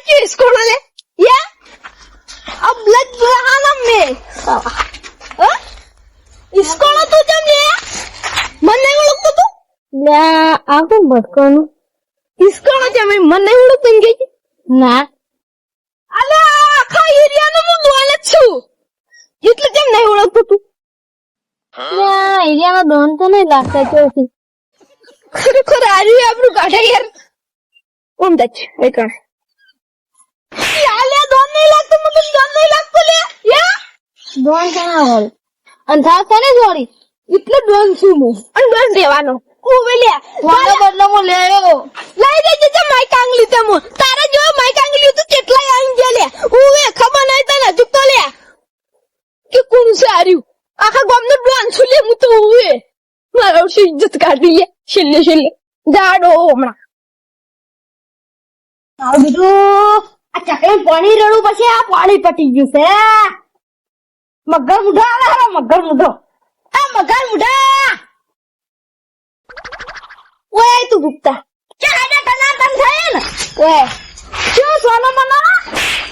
क्यों इसको ले या अब लग रहा ना मैं इसको ना तू जब ले मन नहीं उड़क तू લે આ કોણ ભટકાનું इसको ना जब मन नहीं उड़क तुंगे ના अला आखा एरिया नो मु दोले छु એટલે કેમ નહીં ઓળખતો તું એરિયામાં દોન તો નહીં લાગતા ચોથી ખરેખર આર્યું આપણું ગાઢા યાર ઓમ દચ એ કણ યાલે દોન નહીં લાગતો મને દોન નહીં લાગતો લે યા દોન ક્યાં હોય અંધાર કોને જોડી એટલે દોન છું હું અને દોન દેવાનો ઓવે લે વાળો બદલો હું લેયો લઈ લેજે તે માઈક આંગલી તે મો તારા જો માઈક આંગલી તો કેટલાય આંગ ગયા લે ઓવે ખબર નહીં તને હજુ તો લે કે કોણ છે આર્યું આખા ગામનો દોન છું લે હું તો ઓવે મારો ઇજ્જત કાઢી લે છેલ્લે છેલ્લે જાડો હમણાં આવ બીજું આ ચકલા પાણી રડું પછી આ પાણી પટી ગયું છે મગર મુઢો આવે હવે મગર મુઢો આ મગર મુઢા ઓય તું ગુપ્તા ચાડા કના તન થાય ને ઓય શું સોનો મનો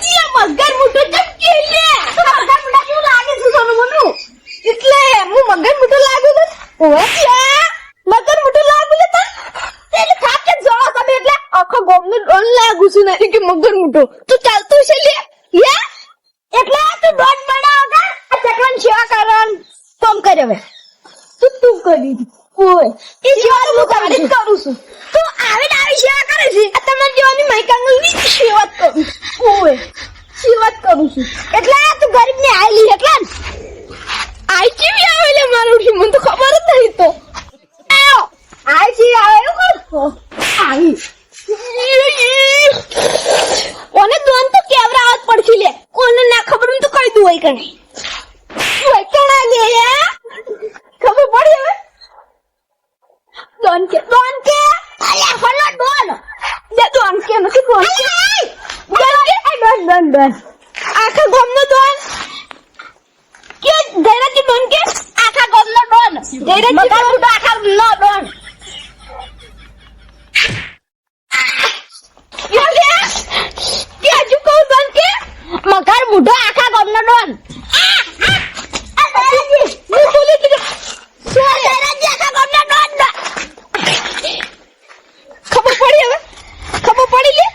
ઈ મગર મુઠો ચમકી લે મગર મુઢા કેવું લાગે છે સોનો મનો એટલે હું મગર મુઠો લાગુ ને ઓય મગર મુઠો લાગુ લે તન એટલે ખાકે જોવા તમે એટલે આખો ગોમનો ડોન લાગુ છું ને કે મગર મુઠો તું ચાલતું છે લે યા એટલે તું ડોટ બનાવ કે આ ચકલાની સેવા કરન કોમ કરે હવે તું કરી ઓય એ સેવા હું તારી જ કરું છું તું આવે ને આવી સેવા કરે છે આ તમને જોવાની માઈકાંગલની સેવા કરું ઓય સેવા કરું છું એટલે તું ગરીબ ને આયલી એટલે આઈ કેવી આવે લે મારું મને તો ખબર જ નહીં તો આય છે આવે એવું કહો આવી ઓને દોન તો કેવરા આવત પડશે લે કોને ના ખબર હું તો કહી દઉં હોય કણે હોય કણા લે ખબર પડી હવે દોન કે અલ્યા ફલો ડોન લે દોન કે નથી ફોન દોન આખા ગામનો દોન કે ગૈરાજી દોન કે આખા ગોમનો ડોન ગૈરાજી મગર મુઢો આખા નો ડોન કે હજુ કહું દોન કે મગર મુઢો આખા ગોમનો ડોન હું બોલી કે ગેરાજી આખા ગોમનો ડોન ખબર પડી હવે ખબર પડી લે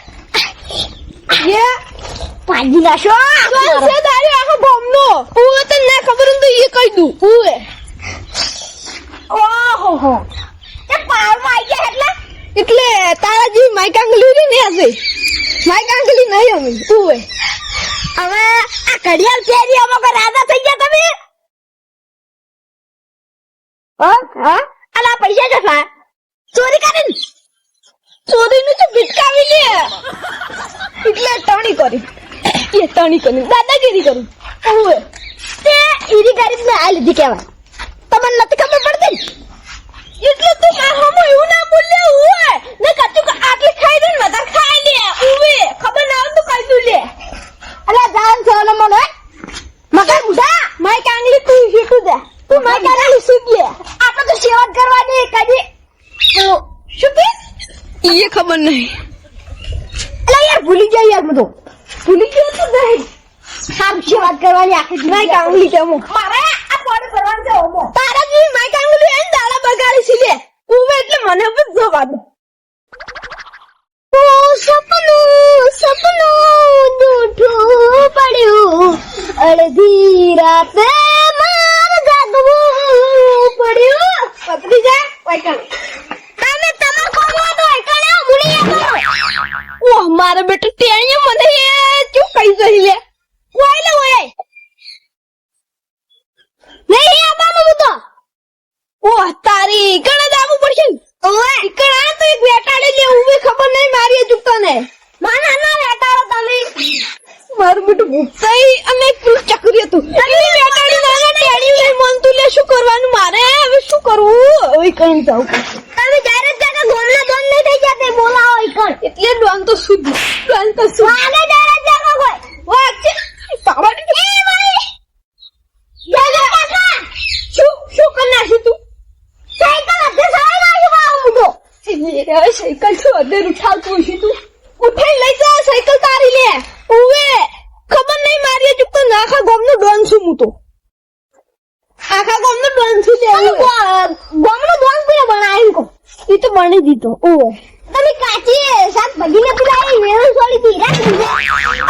યે પાજી નાશો દોન છે તારી આખો ગામનો હું તને ના ખબર હું તો એ કહી દઉં હું ઓહો હો તે પાવમાં આવી ગયા એટલે તારા જેવી માઈકાંગલી રે ને આજે માઈકાંગલી નહીં અમે તું હવે આ ઘડિયાળ ફેરી અમુક રાજા થઈ ગયા તમે હા અલા પૈસા જફા ચોરી કરીને ચોરીનું તો ભીટકાવી લે એટલે ટણી કરી એ ટણી કરી દાદાગીરી કરું ઓવે તે ઈરી ગરીબ ને આ લીધી કહેવાય તમને નથી ખબર પડતી એટલે તું મારામાં એવું ના બોલે ઓવે ને કાચું આટલી ખાઈ દે ને વધારે ખાઈ લે ઓવે ખબર ના આવે તો કહી દઉં લે અલા જાન છો ને મને મગર મુઢા માઈકાંગલી તું શીખું દે તું માઈકાંગલી શીખ લે આપણે તો સેવા કરવાની કદી શું કે એ ખબર નહીં અલા યાર ભૂલી જાય યાર બધું ભૂલી ગયો તો નહીં સામ સેવા કરવાની આખી માઈકાંગલી કેમો મારે આ ફોન કરવાનું છે ઓમો તારા જેવી માઈકાંગલી એને દાડા બગાડી છે લે ઉવે એટલે મને પણ જવા દે સપનું દૂઠું પડ્યું અડધી રાતે માર જાગવું પડ્યું પતરી જા વાઈકાંગ તમે તમાર કોમવાનો એકણે ભૂલી ગયા ઓ મારા બેટા ટેણીએ મને એ શું કહી જઈ લે ઓય લે ઓય નહીં આબાનું બધો ઓ તારી કણા દાવું પડશે ને ઓય કણા તો એક બેટાડે લે ઉવે ખબર નહીં મારી ચૂકતા ને માના ના બેટાડો તમે મારું બેટું ભૂખતાઈ અને પેલું ચકરી હતું એટલે બેટાડી નાના ટેણી લઈ મનતું લે શું કરવાનું મારે હવે શું કરવું હવે કઈ જાવ તમે ડાયરેક્ટ જાને ગોમના દોન નહીં થઈ ગયા તે બોલાવો એકણ એટલે ડોન તો શુદ્ધ આને ડાયરેક્ટ જાનો કોઈ વાહ છે તારા એ ભાઈ જાને કાકા શું શું કરના છે તું સાયકલ અધે સવાઈ નાખી બાવ મુડો સાયકલ તો અધેર ઉઠાવતું છે તું ઉઠાઈ લઈ જા સાયકલ તારી લઈ દીધો ઓય તમે કાચી શાકભાજી ને પેલા વેણ છોડી દી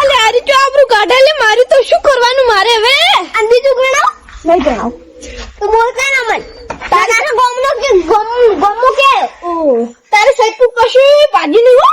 અલે આરી જો આબરૂ કાઢે લે મારી તો શું કરવાનું મારે હવે અને બીજું ગણાવ નહીં ગણાવ તો બોલતા ના મન તારા ગમનો કે ગમો કે ઓ તારે સાઈડ પર કશું ભાજી નહીં હો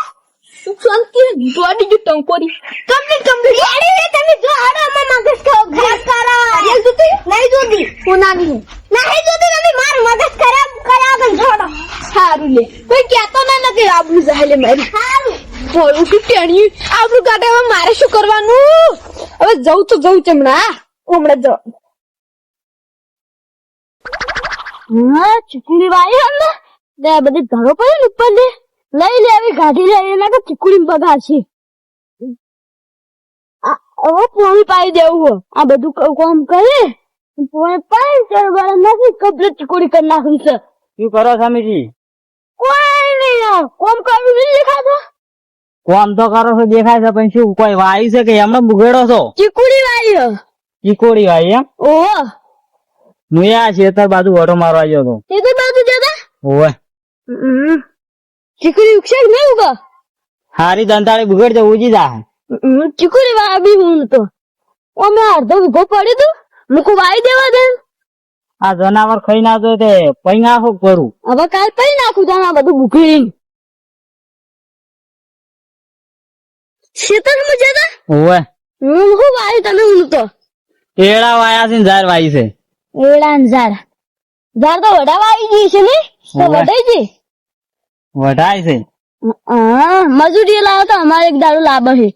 સુખ શાંતિ દોડી જો ટંકોરી કમ્પ્લીટ અરે તમે જો આડો માં મગજ ખરાબ કરો યલ તું નહીં જોતી કોનાની નહીં જોતી તમે માર મગજ ખરાબ કરાવ છોડો સારું લે કોઈ કહેતો ના કે આબરૂ જાય લે મારી સારું બોલું કે ટેણી આબરૂ કાઢે હવે મારે શું કરવાનું હવે જઉં તો જઉં ચમણા હમણાં જાઉં હા ચીકુડી વાળી હમ ને બધી ઘરો પડે ને ઉપર લે લઈ લે આવી ગાડી લઈ એના કે ચીકુડી બગાડ છે હવે પોણી પાઈ દેવું આ બધું કામ કરે પોણી પાઈ ચરવા નથી કમ્પ્લીટ ચીકુડી કરી નાખવી છે શું કરો સ્વામીજી? કોઈ નહીં યાર કોમ કરવું નહીં દેખાતો કોમ તો કરો છો દેખાય છે પણ શું કોઈ વાયુ છે કે એમને બુગેડો છો? ચીકુડી વાળી ચીકોડી વાય એમ? ઓહો હું આ ખેતર બાજુ ઓટો મારવા ગયો હતો. તે તો બાજુ જતા ઓવે ચીકુડી ઉક્ષે નહીં ઉગા હારી દંતાળી બુગેડ તો ઉજી જા. ચીકુડી વાળી હું તો અમે અડધો વીઘો પડ્યું તું મૂકું વાઈ દેવા દે આ જનાવર ખાઈ ના તો તે પૈ નાખો કરું. હવે કાલ પઈ નાખું તાના બધું ભૂખી શેતરમાં જતા ઓવે હું વાયું તમે હું તો એડા વાયા છે ને ઝાર વાઈ છે. એડા ને ઝાડ ઝાડ તો વડાવા આવી ગઈ છે ને તો ઓવે. વડાઈ ગઈ વઢાય છે. હા મજૂરી લાવો તો અમારે એક દાડો લાભ છે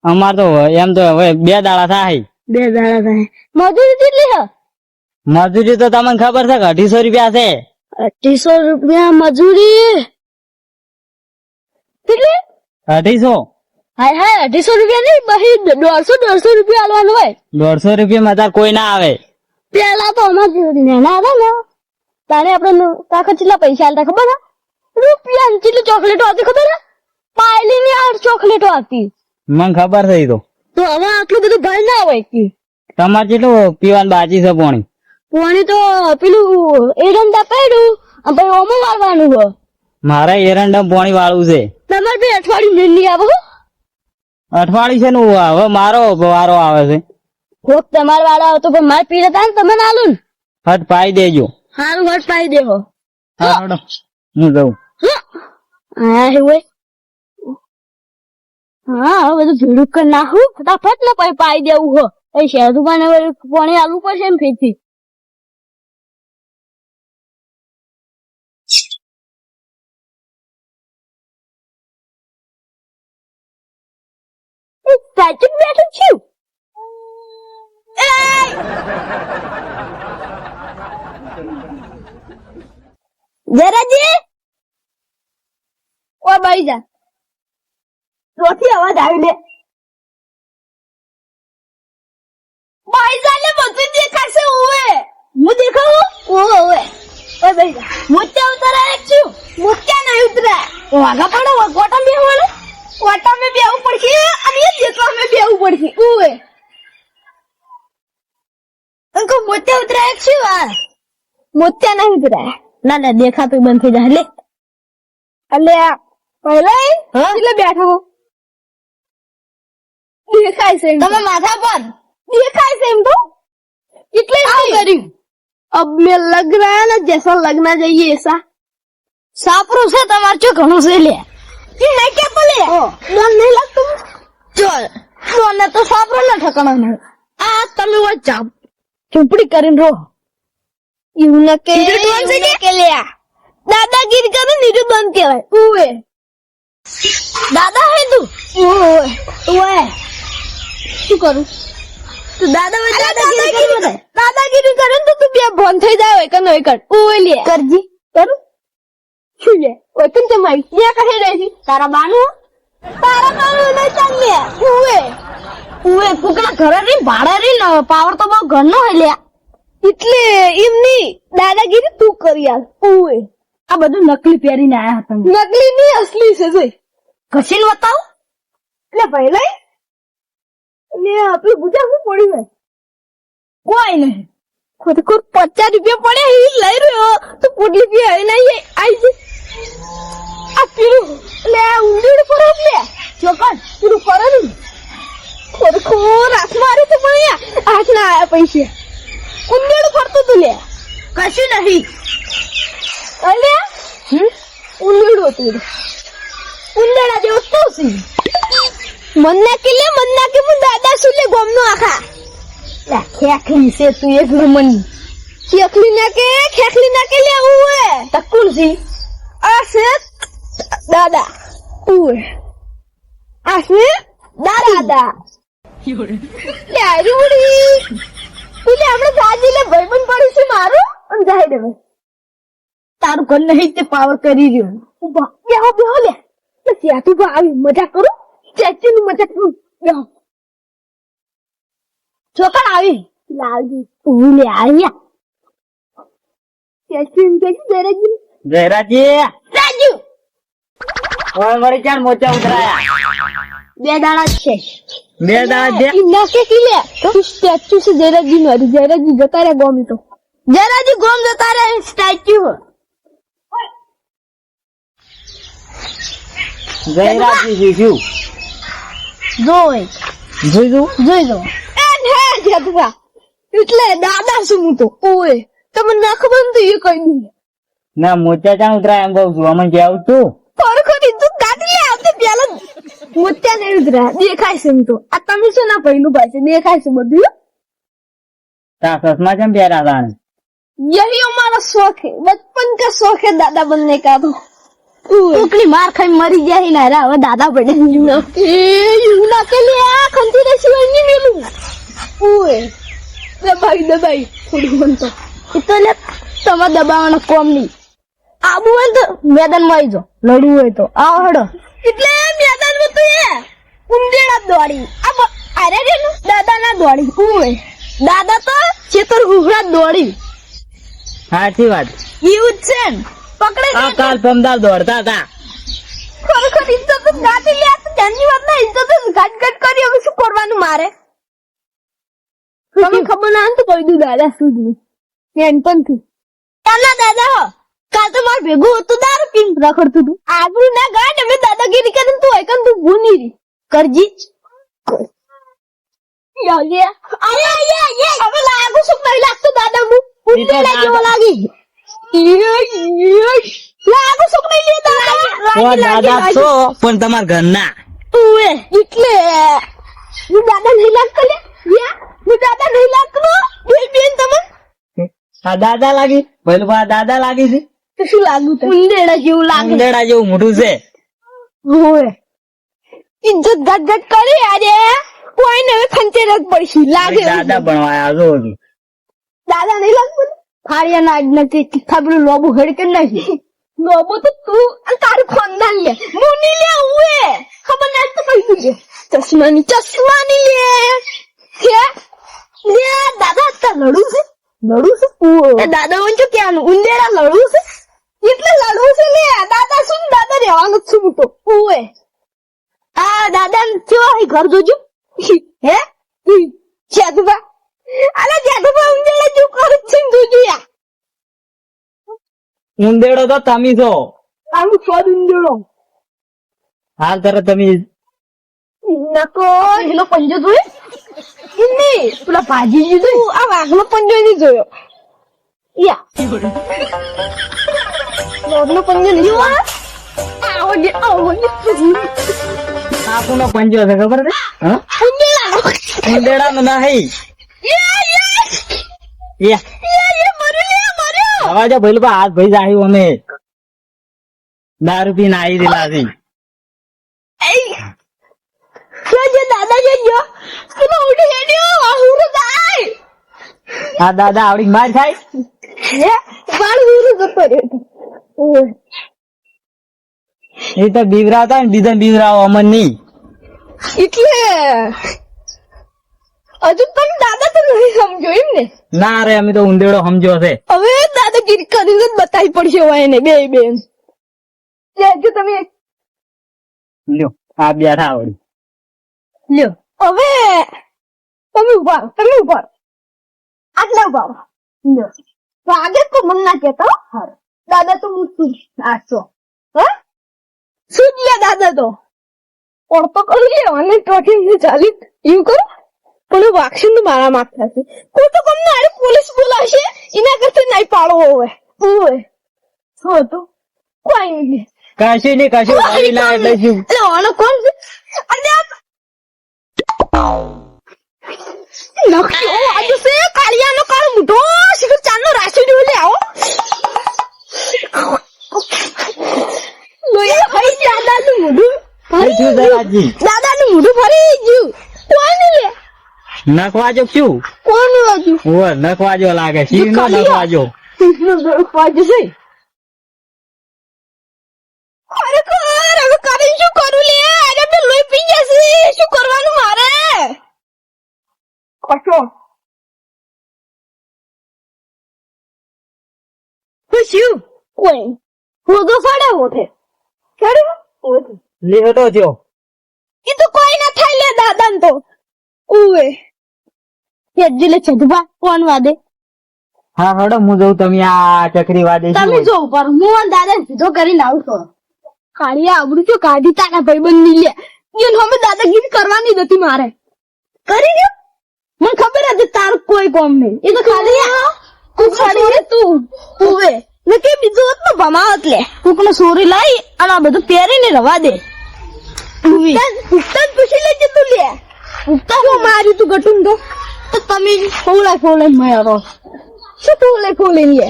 અમાર તો એમ તો હવે 2 દાડા થાય. 2 દાડા થાય મજૂરી કેટલી છે મજૂરી તો તમને ખબર છે કે 250 રૂપિયા છે. 250 રૂપિયા મજૂરી કેટલી 250. હાય હાય 250 રૂપિયા નહીં બહી 150 રૂપિયા આલવાનું હોય 150 રૂપિયા માં કોઈ ના આવે. પેલા તો અમારે નેના હતા ને તારે આપણે કાકા કેટલા પૈસા આલતા ખબર હે રૂપિયા ની કેટલી ચોકલેટો હતી ખબર હે પાયલી ની 8 ચોકલેટો હતી મને ખબર છે ઈ તો. તો હવે આટલું બધું ભર ના હોય કે તમારે કેટલું પીવાનું બાકી છે પાણી? પાણી તો પેલું એરંડા પડ્યું અને પછી ઓમો વાળવાનું હોય મારે એરંડમ પાણી વાળવું છે. તમારે બી અઠવાડિયું નહીં આવે હો અઠવાડિયું છે ને હવે મારો વારો આવે છે. કોક તમારે વાળા હોય તો પણ મારે પી લેતા ને તમે ના આલું ને હટ પાઈ દેજો. સારું હટ પાઈ દેવો હા હેડો. હું જઉં. હા હોય હા હવે બધું ભીડું કરી નાખું ફટાફટ ને પછી પાઈ દેવું હો પછી શેરદુમાં પાણી આલવું પડશે ને ફેરથી સાચું બેઠું છું જરાજી ઓ બાઈ જા રોથી અવાજ આવી લે બાઈ જા લે બધું દેખાશે ઓવે હું દેખાવું ઓવે ઓ બાઈ જા મોટા ઉતરાય છું મોટા નહીં ઉતરાય વાગા પડો ગોટા મે હોવાનું ગોટા મે બેવું પડશે અને એ દેખવા મે બેવું પડશે ઓવે અંકો મોટા ઉતરાય છું આ મોટા નહીં ઉતરાય ના ના દેખાતું બંધ થઈ જાય લે અલ્યા પહેલા એટલે બેઠો દેખાય છે તમે માથા પર દેખાય છે એમ તો એટલે શું કર્યું अब मैं लग रहा है ना जैसा लगना चाहिए ऐसा सापरू से તમાર ચો ઘણું છે લે કે નહીં કે બોલે મન નહીં લાગતું ચલ મને તો સાપરો ના ઠકાણા નહીં આ તમે વો ચાપ ચૂપડી કરીને રહો એવું ન કે લે દાદાગીરી કરે નીરુ બંધ કહેવાય ઓએ દાદા હે તું ઓએ ઓએ શું કરું તું દાદા વે દાદાગીરી કરે તો તું બે ભોન થઈ જાય હોય કનો એકડ ઓએ લે કરજી કરું શું લે ઓય કન તમારી યા કહે રહી છે તારા બાનું નહીં ચાલે ઓએ ઓએ કોકના ઘરે રી ભાડા રી પાવર તો બહુ ઘરનો હે લે એટલે એમની દાદાગીરી તું કરી આલ ઓએ આ બધું નકલી પહેરીને આયા હતા નકલી ની અસલી છે જોઈ ઘસીન બતાવ એટલે પહેલા ને આપણે ગુજા શું પડ્યું હે કોઈ નહીં ખુદ ખુદ 50 રૂપિયા પડ્યા એ લઈ રહ્યો તો પોટલી પી આવી નહીં આવી છે આ પેલું લે ઊંડીડ ફરો લે ચોકન પેલું ફરો ને ખોર હાથ મારે તો પણ હાથ ના આયા પૈસે ઊંડીડ ફરતું તું લે કશું નહીં. અલે ઊંડીડ હતું ઊંડેડા જેવું તો છે મન નાખી હું દાદા શું લે ગોમનો આખા ખેખલી છે તું એક નંબર. ખેખલી નાખે લે ઉએ તકુલ છે. આ છે દાદા ઉએ આ છે દાદા લે આરુડી લે આપણે સાજી લે ભાઈબંધ પડી છે મારું અને જાય દે તારું ઘર નહીં તે પાવર કરી રહ્યો. ઉભા બેહો લે ત્યાં તું આવી મજાક કરો ચાચીની મજાક કરું બેહો ચોકન આવી લાલજી તું લે આવ્યા. ચાચી જયરાજી જયરાજી રાજુ ઓય મારી ચાર મોચા ઉતરાયા. 2 દાડા જ છે. 2 દાડા દે. ના કે લે તું સ્ટેચ્યુ છે જયરાજી નો જયરાજી જતા રહ્યા ગોમ તો જરાજી ગોમ જતા રહે સ્ટેચ્યુ. જયરાજી જીજુ જોઈ જોઈ જો એટલે દાદા શું હું તો ઓય તમને ના ખબર ને તો એ કઈ દઉં ના મોચા ચાણ ઉતરાય એમ કહું છું અમને કેવું તું ખરેખર તું કાઢી લે આવતે પેલા મોત્યા નહીં ઉતરા દેખાય છે એમ તો આ તમે છે ના પહેલું ભાઈ છે દેખાય છે બધું તા સસમા કેમ પહેરા હતા ને? यही हमारा शौक है बचपन का शौक है दादा बनने का तो ટુકડી માર ખાઈ મરી જાય ને રા હવે દાદા પડે. युना के लिए आ खंती रसी नहीं मिलूं ओए दबाई थोड़ी बन तो તો લે તમે દબાવવાનો કોમ નહીં. આબુ હોય તો મેદાનમાં આવી જાઓ. લડવું હોય તો આવો હડો. એટલે मैदान में तो ये उंडेड़ा दौड़ी अब अरे रे दादा ना दौड़ी ओए દાદા તો ચેતર ઉઘડા દોડી સાચી વાત. એવું જ છે ને. પકડે આ કાલ પમદાર દોડતા હતા. ખરેખર ઇજ્જત જ ગાતી લે તો જાનની વાત ના ઇજ્જત જ ગાટ કરી હવે શું કરવાનું મારે તમે ખબર ના તો કહી દઉં દાદા સુધી નાનપણથી એના દાદા હો કાલ તો માર ભેગું હતું દારૂ પીને રખડતું હતું. આબરૂ ના ગાટ અમે દાદાગીરી કરીને તું એકન તું ભૂની રી કરજી હવે લાગુ શું નહીં લાગતું દાદા હું ઉંદેડા જેવો લાગી. લાગુ શું નહીં લે દાદા ઓ દાદા તો પણ તમારા ઘરના તું એટલે હું દાદા નહીં લાગતો લે હું દાદા નહીં લાગતો બેન તમે આ દાદા લાગી પેલું આ દાદા લાગી છે તો શું લાગુ તો ઉંદેડા જેવું લાગે. ઉંદેડા જેવું મોટું છે. ઓય ઇજ્જત ગટ કરી આજે કોઈને હવે ખંચેર જ પડશે લાગે દાદા ભણવાયા જો હજુ. દાદા નહીં લાગતું ફાળિયા ના આજ નથી ખબર લોબુ હડ કે નહીં. લોબો તો તું અને તારું ખાનદાન લે મુની લે ઉએ ખબર ના તો કહી દે ચશ્માની લે કે લે દાદા તો લડું છે દાદા વન છો ક્યાં ઉંદેડા લડવું છે. એટલે લડવું છે લે દાદા શું દાદા રહેવાનું જ છું હું તો ઉએ આ દાદા કેવા ઘર જોજો. હે જેઠુબા અરે જેઠુબા ઉંદેડા જેવું કરું જ છે ને જોજો યા ઉંદેડો તો તમે છો. આવું સ્વાદ ઉંદેડો હાલ તરત તમે નકો એનો પંજો જોયો ઇન્ની પેલા ભાજી જીધું આ વાઘનો પંજો નહીં જોયો યા લોટનો પંજો નહીં જોયો આપણો પંજો છે ખબર છે? હા? ઉંદેડાનો નહીં. અવાજ ભાઈ લોકો હાથ ભાઈ જાય અમે દારૂ પીને આવી રેલા છે. દાદા જજો પેલો ઉડી હેડ્યો વાહુરો જાય આ દાદા આવડી માર થાય. હે વાહુરો જતો રહ્યો એ તો બીવરાવતા ને બીજા બીવરાવો અમન નહીં. એટલે હજુ પણ દાદા તો નહીં સમજો એમ ને ના રે અમે તો ઉંદેડો સમજ્યો છે. હવે દાદાગીરી કરીને જ બતાવી પડશે હોય એને બે બેન લેજો તમે લ્યો આ બેઠા આવડી. લ્યો હવે તમે ઉભા આટલા ઉભા લ્યો વાગે તો મન ના કેતો દાદા તો હું છું આસો હા શું જ લે દાદા તો ઓળતો કરી લે અને ટોકી ચાલી એવું કરો પણ વાક્ષણ તો મારા માપ થશે કોઈ તો તમને આરે પોલીસ બોલાશે એના કરતા નહીં પાડવો હોય ઓય શું હતું કોઈ નહીં કશું નહીં કશું વાળી ના એટલે શું એટલે આનો કોણ છે અને નખ્યો આજે છે કાળિયાનો કાળ મોટો શિખર ચાંદનો રાશી લે આવો લોયા ભાઈ દાદાનું મોઢું શું દાદાજી દાદાનું મોઢું ફરી ગયું કોણ લે નખવાજો શું કોણ વાગ્યું ઓર નખવાજો લાગે સિંહ નો નખવાજો વાગ્યું છે ખરેખર હવે કરી શું કરું લે આજે તો લોહી પી જશે શું કરવાનું મારે કશો શું કોઈ હું તો સાડે ઓઠે સાડે ઓઠે લેહટો થયો એ તો કોઈ ના થાય લે દાદા તો ઉવે હેજલે છદબા કોણ વાદે હા હડો હું જઉં તમે આ ચકરી વાદે તમે જો પર હું દાદા સીધો કરીને આવું તો કાળિયા આબરૂ જો કાઢી તારા ભાઈબંધ ની લે ઈન હમે દાદાગીરી કરવાની નથી મારે કરી દે મને ખબર હતી તારું કોઈ કોમ નહીં એ તો ખાલી તું ખાલી રે તું ઉવે ને કે બીજું હોત ને ભમાવત લે કોકને સોરી લાઈ અને આ બધું પહેરીને રવા દે ઉત્તન પૂછી લેજે તું લે ઉત્તન હું માર્યું તું ગટું તો તમે ફોલે મારો શું ફોલે લે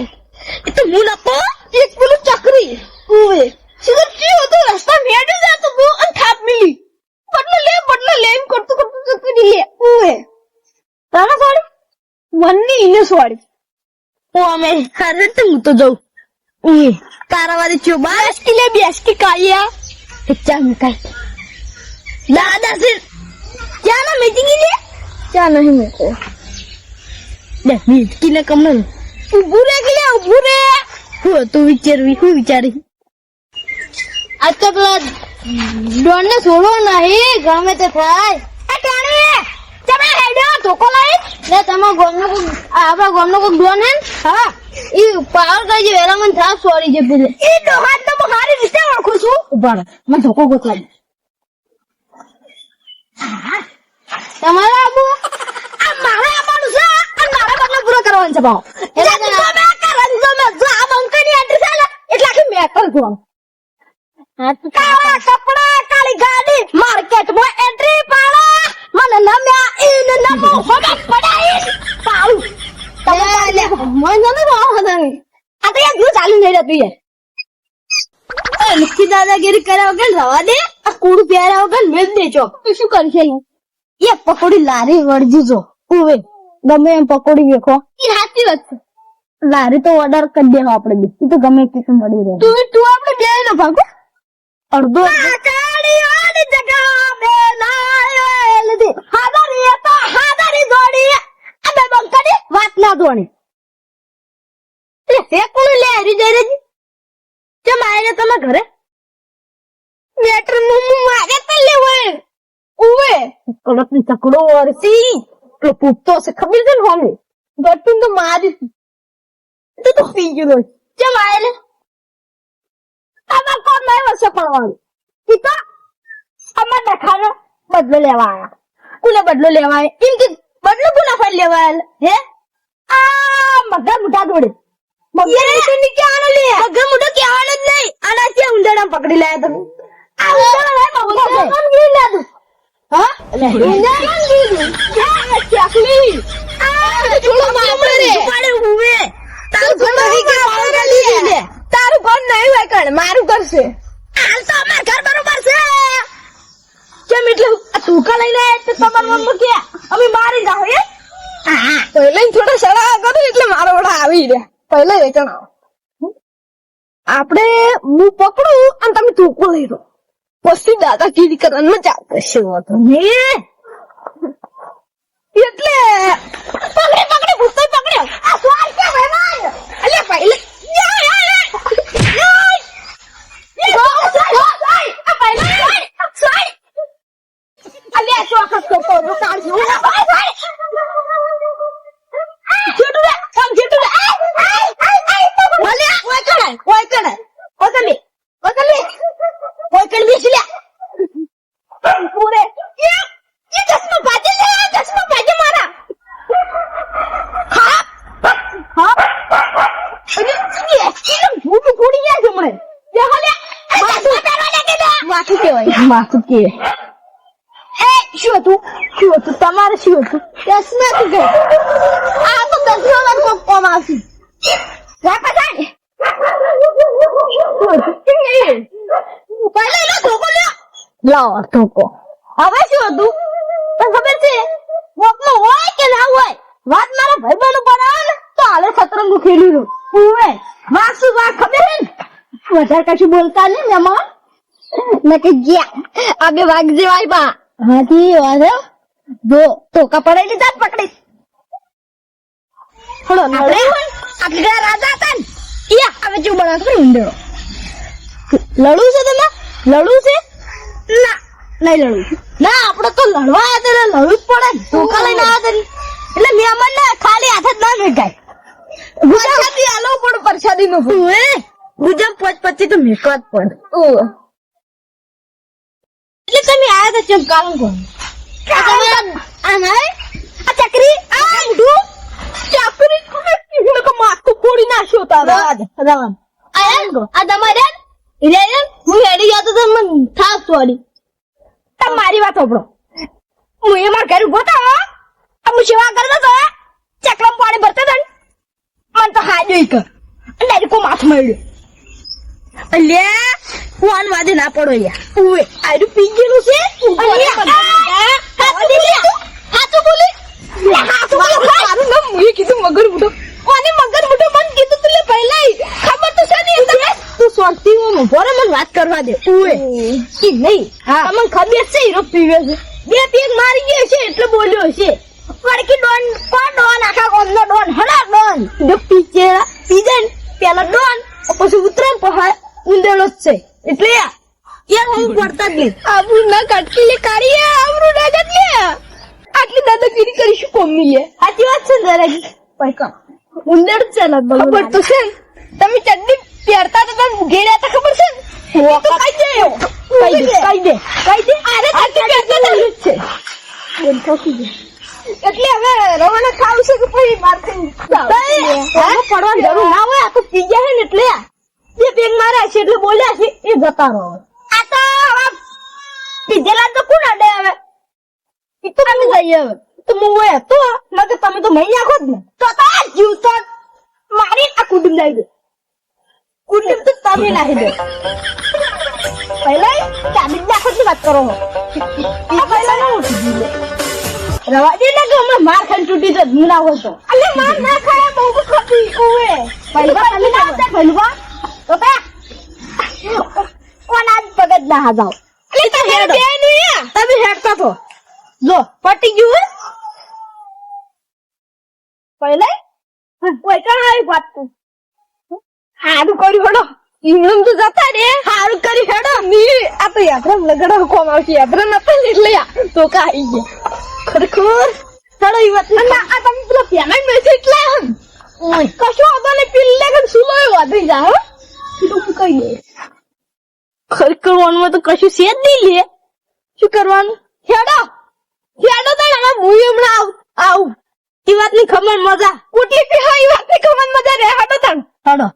એ તો હું નતો એક પેલું ચકરી ઉવે સીધો ચી હતો રસ્તા મેડ્યું જાતો બહુ અને થાપ મિલી બદલો લે એમ કરતું ચકરી લે ઉવે તારા સોડી વન્ની ઇને સોડી ઓ અમે ખરે તો હું તો જાઉં ઉવે તારા વાળી ચો બાસ કે કાળિયા ચા મકાઈ દાદા સિર क्या ना मीटिंग के लिए क्या नहीं मेरे को ले मीट की ले कम नहीं उबूरे के लिए उबूरे हो तो विचारी आज तो पेला डोन ने सोलो नहीं गांव में तो થાય એ ટાણી તમે હેડો ધોકો લાઈ લે તમે ગોમનો કો આપડા ગોમનો કો ડોન હે હા ઈ પાવર કઈ જે વેરા મન થા સોરી જે પેલે ઈ ડોહાત તો હું હારી રીતે ઓળખું છું ઉભા મને ધોકો ગોતલાઈ તમારા આબુ આ મારા આબાનું છે અને મારા બદલો પૂરો કરવાનો છે ભાવ એટલે તો મે કરવાનું જો મે જો આ બંકની એન્ટ્રી છે ને એટલે આખી મેકલ છું કાળા કપડા કાળી ગાડી માર્કેટમાં એન્ટ્રી પાડો મને નમ્યા ઈન નમો હોબા પડાઈ પાઉ તમે લે મને ન ભાવ હદાને આ તો યાર જો ચાલુ નહીં રહેતું યાર એ નિકી દાદાગીરી કર્યા વગર રવા દે આ કૂડ પ્યારા વગર મેલ દે ચોક તું શું કરશે એ પકોડી લારી વળજી જો ઉવે ગમે એમ પકોડી વેખો એ સાચી વાત છે લારી તો ઓર્ડર કરી દેવા આપણે બી તો ગમે તે મળી રહે તું આપણે બે નો ભાગો અડધો કાળી વાળી જગા બે નાયલ દી હાદારી તો હાદારી જોડી અબે બંકડી વાત ના દોણી એ કોણ લે હરી જઈ રહી કેમ આયને તમે ઘરે મેટર મુમુ મારે પલ્લે હોય ઉવે કડકની ચકડો વરસી તો પૂછતો છે ખબર છે ને હોમે ગટું તો મારી તો પી ગયો કેમ આયને તમાર કોણ નહીં વર્ષે પડવાનું ઈ તો અમાર નખાનો બદલો લેવા આયા કુલે બદલો લેવા આયા એમ કે બદલો કુલા ફાઈ લેવા આયા હે આ મગા મુઠા દોડે મગા મુઠા ની ક્યાં લે મગા મુઠા ક્યાં જ નહીં આના કે ઉંદરડા પકડી લાયા તમે આ ઉંદરડા મગા કોણ ગઈ લે તું હા લે ઉંદરડા ગઈ આ ચાકલી આ છોડો મારે રે પાડે ઉવે તારું ઘર નહીં કે પાવર લે તારું ઘર નહીં હોય કણ મારું ઘર છે હાલ તો અમાર ઘર બરોબર છે કેમ એટલે તું કા લઈને આયા તે તમાર મમ્મી કે અમે મારી જાવ હે હા પહેલે થોડા સડા કરો એટલે મારો વડા આવી રે પહેલે વેચણ આપણે હું પકડું અને તમે ટૂંકો લઈ દો પછી દાદાગીરી કરવાની મજા આવશે વાતો ને એટલે પકડી ભૂતો પકડ્યો આ સ્વાલ કે મહેમાન અલે પહેલે માથું કહેવાય. માથું કે શું હતું તમારે શું હતું? દસમા તું ગઈ. આ તો 10મા વાર કોક કોમ આવશે. જા પછાડ. પહેલા એનો ધોકો લ્યો. લાવો ધોકો. હવે શું હતું તને ખબર છે? કોકમાં હોય કે ના હોય વાત મારા ભાઈબંધ ઉપર આવે ને તો હાલે સતરંગું ખેલી દઉં. ઉવે વાત શું વાત ખબર છે ને? વધારે કશું બોલતા નહીં મહેમાન. મેં કે ગયા આ બે વાઘ જેવા આવ્યા. હાથી વારે જો ધોકા પડાઈ લીધા ને પકડી. હળો આપણે આટલા રાજા હતા ને યા હવે શું બનાવ ખબર ઊંડો લડું છે તમે લડું છે ના નહીં લડું ના આપણે તો લડવા આવ્યા હતા લડવું જ પડે ને. ધોકા લઈને આવ્યા હતા એટલે મહેમાન ને ખાલી હાથે જ ના મેકાય. પ્રસાદી આલો પણ પ્રસાદી નો ગુજમ 5-25 તો મેકવા જ પડે. એટલે તમે આયા તો ચમ કામ કરો આ ચકરી આ ઊંધું ચાકરી ખબર કે માથું ફોડી નાખ્યો તારા આ તમારે હું હેડી જતો તો મને થાક છોડી. મારી વાત સાંભળો હું એ મારા ઘરે ઉભો થયો હું સેવા કરતો હતો ચકલમ પાણી ભરતો હતો ને મને તો હાજો કર ડાયરેક્ટ કો માથ મળ્યો. અલ્યા ફોન વાદે ના પડો યાર. ઉવે આયરું પી ગયેલું છે. હાથું બોલી મારું નામ મુએ કીધું મગર મુઠો કોને મગર મુઠો મન કીધું તું લે પહેલા ખબર તો છે ને તમે તું સોંગતી હું ભોરે મને વાત કરવા દે. ઉવે ઈ નહીં તમને ખબર છે હીરો પીવે છે બે પેગ મારી ગયો છે એટલે બોલ્યો છે. વળકી ડોન કોણ ડોન આખા ગામનો ડોન હડા ડોન જો પીજે ને પેલા ડોન પછી ઉતરે પછી ઉંદેડો જ છે એટલે યાર હું પડતા જ નહીં. આબરૂ ના કાટકી લે કાઢીએ આબરૂ ના કાટ લે આટલી દાદાગીરી કરીશું કોમની લે સાચી વાત છે ને જરા પૈકા ઉંદેડ જ છે લગભગ. ખબર તો છે તમે ચડ્ડી પહેરતા હતા તમે ઘેડ્યા હતા ખબર છે ને તો કઈ દે કઈ દે અરે ચડ્ડી પહેરતા છે બોલ ઠોકી દે એટલે હવે રવાના ખાવ છે કે પછી માર ખાઈ પડવાની જરૂર ના હોય. આ તો પી ગયા છે ને એટલે બે પેગ માર્યા છે એટલે બોલ્યા છે એ જતા રહો. આ તો હવે પીધેલા તો કોણ અડે હવે એ તો અમે જઈએ હવે તો હું હોય તો નકર તમે તો મહી નાખો જ ને તો આ જીવ તો મારી આ કુટુંબ લાવી દે. કુટુંબ તો તમે નાખી દે પહેલા ચાબી નાખો ની વાત કરો આ પહેલા ના ઉઠી દે રવા દે ને કે હમણાં માર ખાઈને તૂટી જત મુના હોય તો અલે માર ના ખાય બહુ ખોટી ઓએ પહેલા તમે ના આવતા પહેલવા તો બે કોના પગત ના જાવ એટલે તો હેડ બે નહીં તમે હેડતા તો જો પટી ગયું પહેલા કોઈ કણ આવી વાત તું હારું કર્યું હેડો ઈમણમ તો જતા રે હારું કરી હેડો ની આ તો યાત્રા લગડા કોમ આવશે યાત્રા નતા ને એટલે તો કાઈ ગયા ખરેખર હેડો ઈ વાત અને આ તમે પેલા પેમેન્ટ મેસેજ લાવ ઓય કશો હતો ને પિલ્લે કે સુલો વાધી જા હો તું કઈ દે ખરેખર વનમાં તો કશું છે જ નહીં લે શું કરવાનું હેડો તો હવે હું હમણાં આવ ઈ વાતની ખબર મજા કુટી કે હા ઈ વાત ની ખબર મજા રે હેડો તણ હેડો